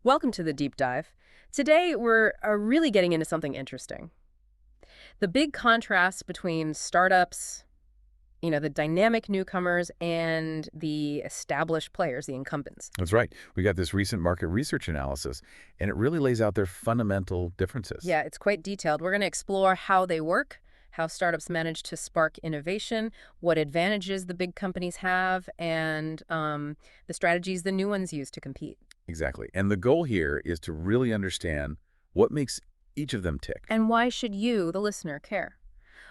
Welcome to the deep dive. Today, we're really getting into something interesting. The big contrast between startups, the dynamic newcomers, and the established players, the incumbents. That's right. We got this recent market research analysis, and it really lays out their fundamental differences. Yeah, it's quite detailed. We're going to explore how they work, how startups manage to spark innovation, what advantages the big companies have, and the strategies the new ones use to compete. Exactly. And the goal here is to really understand what makes each of them tick. And why should you, the listener, care?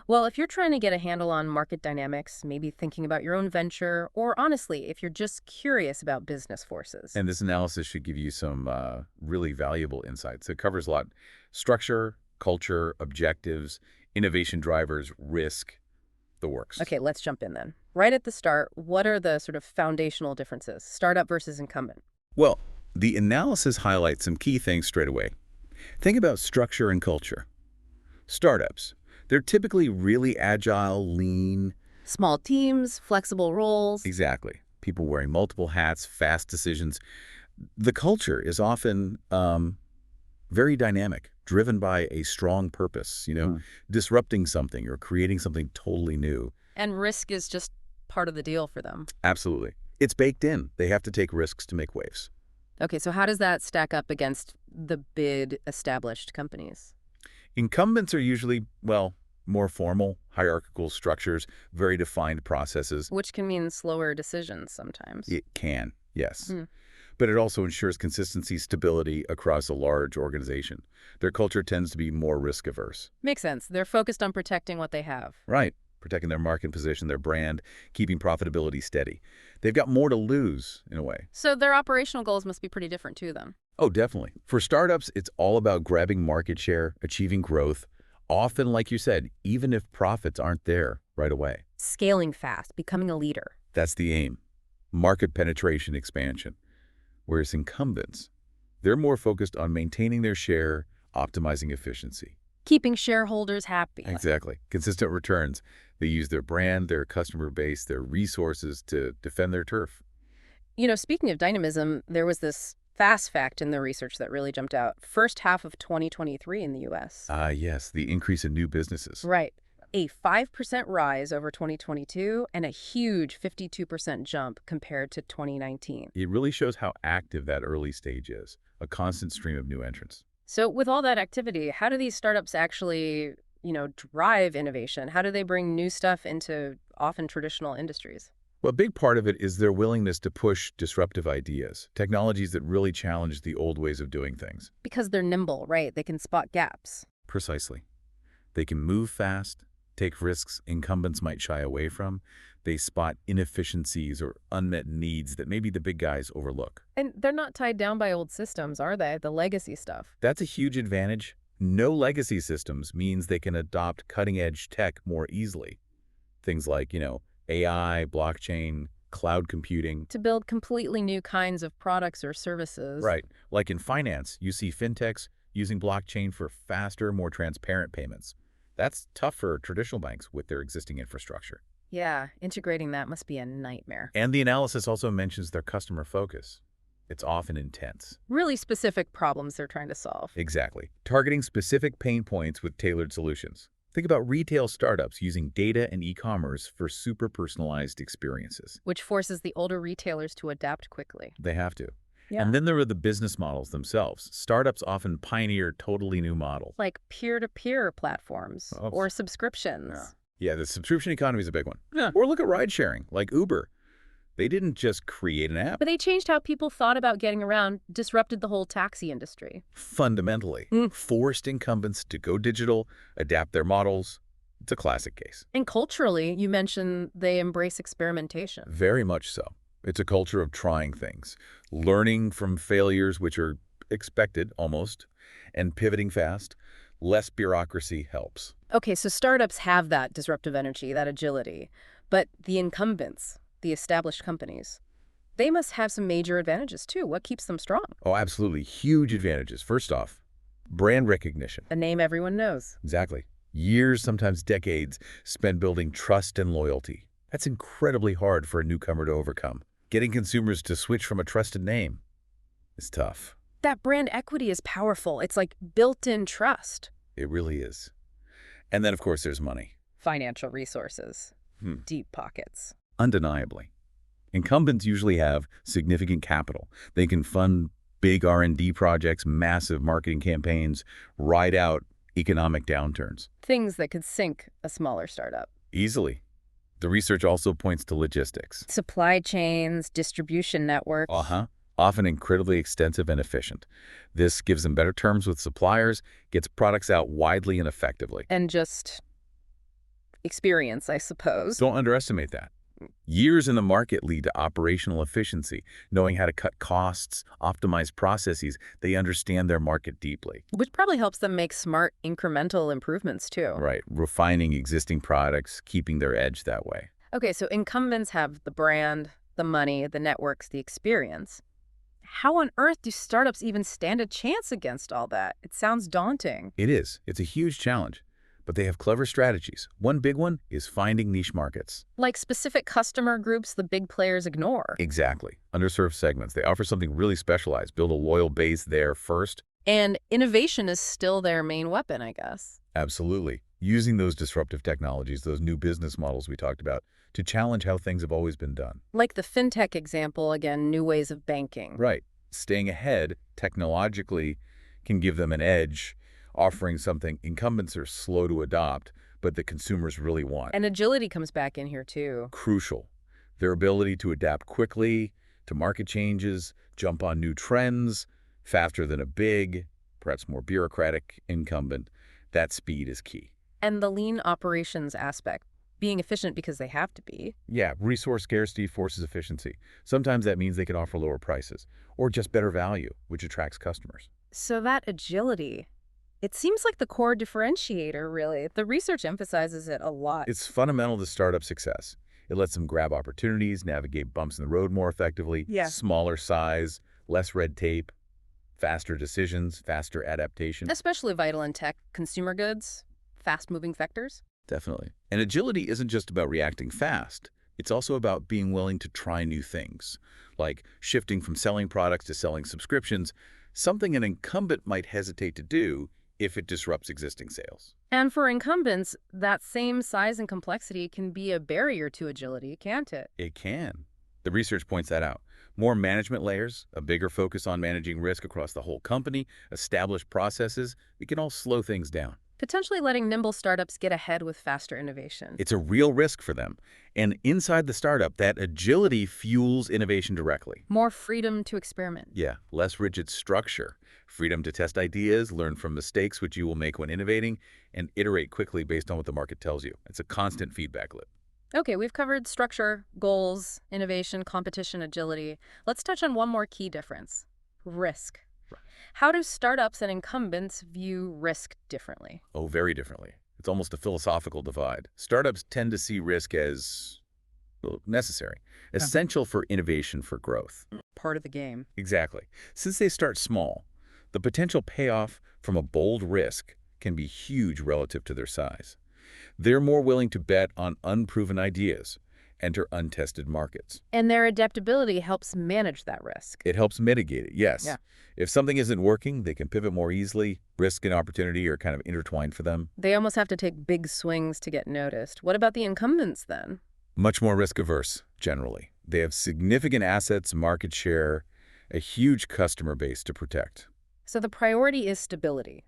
Well, if you're trying to get a handle on market dynamics, maybe thinking about your own venture, or honestly, if you're just curious about business forces. And this analysis should give you some really valuable insights. It covers a lot: structure, culture, objectives, innovation drivers, risk, the works. Okay, let's jump in then. Right at the start, what are the sort of foundational differences? Startup versus incumbent. Well, the analysis highlights some key things straight away. Think about structure and culture. Startups, they're typically really agile, lean. Small teams, flexible roles. Exactly. People wearing multiple hats, fast decisions. The culture is often very dynamic, driven by a strong purpose, disrupting something or creating something totally new. And risk is just part of the deal for them. Absolutely. It's baked in. They have to take risks to make waves. Okay, so how does that stack up against the big established companies? Incumbents are usually, well, more formal, hierarchical structures, very defined processes. Which can mean slower decisions sometimes. It can, yes. Hmm. But it also ensures consistency, stability across a large organization. Their culture tends to be more risk-averse. Makes sense. They're focused on protecting what they have. Right. Protecting their market position, their brand, keeping profitability steady. They've got more to lose, in a way. So their operational goals must be pretty different too, then. Oh, definitely. For startups, it's all about grabbing market share, achieving growth, often, like you said, even if profits aren't there right away. Scaling fast, becoming a leader. That's the aim. Market penetration expansion. Whereas incumbents, they're more focused on maintaining their share, optimizing efficiency. Keeping shareholders happy. Exactly. Consistent returns. They use their brand, their customer base, their resources to defend their turf. Speaking of dynamism, there was this fast fact in the research that really jumped out. First half of 2023 in the U.S. Yes, the increase in new businesses. Right. A 5% rise over 2022 and a huge 52% jump compared to 2019. It really shows how active that early stage is, a constant stream of new entrants. So with all that activity, how do these startups actually, drive innovation? How do they bring new stuff into often traditional industries? Well, a big part of it is their willingness to push disruptive ideas, technologies that really challenge the old ways of doing things. Because they're nimble, right? They can spot gaps. Precisely. They can move fast, take risks incumbents might shy away from. They spot inefficiencies or unmet needs that maybe the big guys overlook. And they're not tied down by old systems, are they? The legacy stuff. That's a huge advantage. No legacy systems means they can adopt cutting-edge tech more easily. Things like, AI, blockchain, cloud computing. To build completely new kinds of products or services. Right. Like in finance, you see fintechs using blockchain for faster, more transparent payments. That's tough for traditional banks with their existing infrastructure. Yeah, integrating that must be a nightmare. And the analysis also mentions their customer focus. It's often intense. Really specific problems they're trying to solve. Exactly. Targeting specific pain points with tailored solutions. Think about retail startups using data and e-commerce for super personalized experiences. Which forces the older retailers to adapt quickly. They have to. Yeah. And then there are the business models themselves. Startups often pioneer totally new models. Like peer-to-peer platforms Oh. or subscriptions. Yeah, the subscription economy is a big one. Yeah. Or look at ride sharing, like Uber. They didn't just create an app. But they changed how people thought about getting around, disrupted the whole taxi industry. Fundamentally, forced incumbents to go digital, adapt their models. It's a classic case. And culturally, you mentioned they embrace experimentation. Very much so. It's a culture of trying things, learning from failures, which are expected almost, and pivoting fast. Less bureaucracy helps. Okay, so startups have that disruptive energy, that agility. But the incumbents, the established companies, they must have some major advantages too. What keeps them strong? Oh, absolutely. Huge advantages. First off, brand recognition. A name everyone knows. Exactly. Years, sometimes decades, spent building trust and loyalty. That's incredibly hard for a newcomer to overcome. Getting consumers to switch from a trusted name is tough. That brand equity is powerful. It's like built-in trust. It really is. And then, of course, there's money. Financial resources. Hmm. Deep pockets. Undeniably. Incumbents usually have significant capital. They can fund big R&D projects, massive marketing campaigns, ride out economic downturns. Things that could sink a smaller startup. Easily. The research also points to logistics. Supply chains, distribution networks. Often incredibly extensive and efficient. This gives them better terms with suppliers, gets products out widely and effectively. And just experience, I suppose. Don't underestimate that. Years in the market lead to operational efficiency, knowing how to cut costs, optimize processes. They understand their market deeply. Which probably helps them make smart, incremental improvements, too. Right, refining existing products, keeping their edge that way. Okay, so incumbents have the brand, the money, the networks, the experience. How on earth do startups even stand a chance against all that? It sounds daunting. It is. It's a huge challenge. But they have clever strategies. One big one is finding niche markets. Like specific customer groups the big players ignore. Exactly. Underserved segments. They offer something really specialized. Build a loyal base there first. And innovation is still their main weapon, I guess. Absolutely. Using those disruptive technologies, those new business models we talked about, to challenge how things have always been done. Like the fintech example, again, new ways of banking. Right. Staying ahead technologically can give them an edge, offering something incumbents are slow to adopt, but the consumers really want. And agility comes back in here, too. Crucial. Their ability to adapt quickly to market changes, jump on new trends, faster than a big, perhaps more bureaucratic incumbent. That speed is key. And the lean operations aspect, being efficient because they have to be. Yeah, resource scarcity forces efficiency. Sometimes that means they can offer lower prices or just better value, which attracts customers. So that agility, it seems like the core differentiator, really. The research emphasizes it a lot. It's fundamental to startup success. It lets them grab opportunities, navigate bumps in the road more effectively, smaller size, less red tape, faster decisions, faster adaptation. Especially vital in tech, consumer goods, fast-moving sectors. Definitely. And agility isn't just about reacting fast. It's also about being willing to try new things, like shifting from selling products to selling subscriptions, something an incumbent might hesitate to do if it disrupts existing sales. And for incumbents, that same size and complexity can be a barrier to agility, can't it? It can. The research points that out. More management layers, a bigger focus on managing risk across the whole company, established processes, it can all slow things down. Potentially letting nimble startups get ahead with faster innovation. It's a real risk for them. And inside the startup, that agility fuels innovation directly. More freedom to experiment. Yeah, less rigid structure. Freedom to test ideas, learn from mistakes which you will make when innovating, and iterate quickly based on what the market tells you. It's a constant feedback loop. Okay, we've covered structure, goals, innovation, competition, agility. Let's touch on one more key difference: risk. How do startups and incumbents view risk differently? Oh, very differently. It's almost a philosophical divide. Startups tend to see risk as, well, necessary, essential for innovation for growth. Part of the game. Exactly. Since they start small, the potential payoff from a bold risk can be huge relative to their size. They're more willing to bet on unproven ideas, enter untested markets. And their adaptability helps manage that risk. It helps mitigate it, yes. Yeah. If something isn't working, they can pivot more easily. Risk and opportunity are kind of intertwined for them. They almost have to take big swings to get noticed. What about the incumbents then? Much more risk-averse, generally. They have significant assets, market share, a huge customer base to protect. So the priority is stability,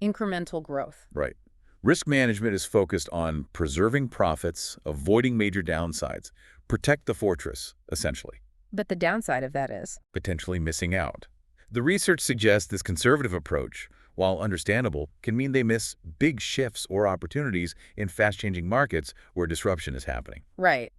incremental growth. Right. Risk management is focused on preserving profits, avoiding major downsides, protect the fortress, essentially. But the downside of that is? Potentially missing out. The research suggests this conservative approach, while understandable, can mean they miss big shifts or opportunities in fast-changing markets where disruption is happening. Right.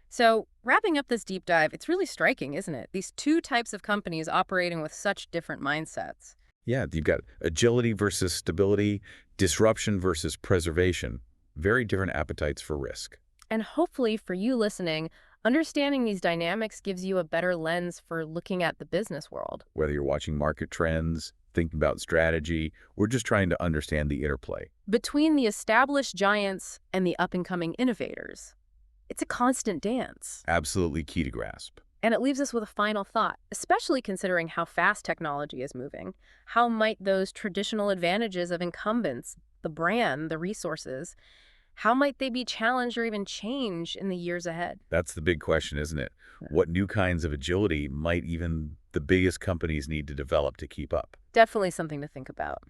So wrapping up this deep dive, it's really striking, isn't it? These two types of companies operating with such different mindsets. Yeah, you've got agility versus stability, disruption versus preservation, very different appetites for risk. And hopefully for you listening, understanding these dynamics gives you a better lens for looking at the business world. Whether you're watching market trends, thinking about strategy, or just trying to understand the interplay. Between the established giants and the up-and-coming innovators, it's a constant dance. Absolutely key to grasp. And it leaves us with a final thought, especially considering how fast technology is moving. How might those traditional advantages of incumbents, the brand, the resources, how might they be challenged or even change in the years ahead? That's the big question, isn't it? What new kinds of agility might even the biggest companies need to develop to keep up? Definitely something to think about.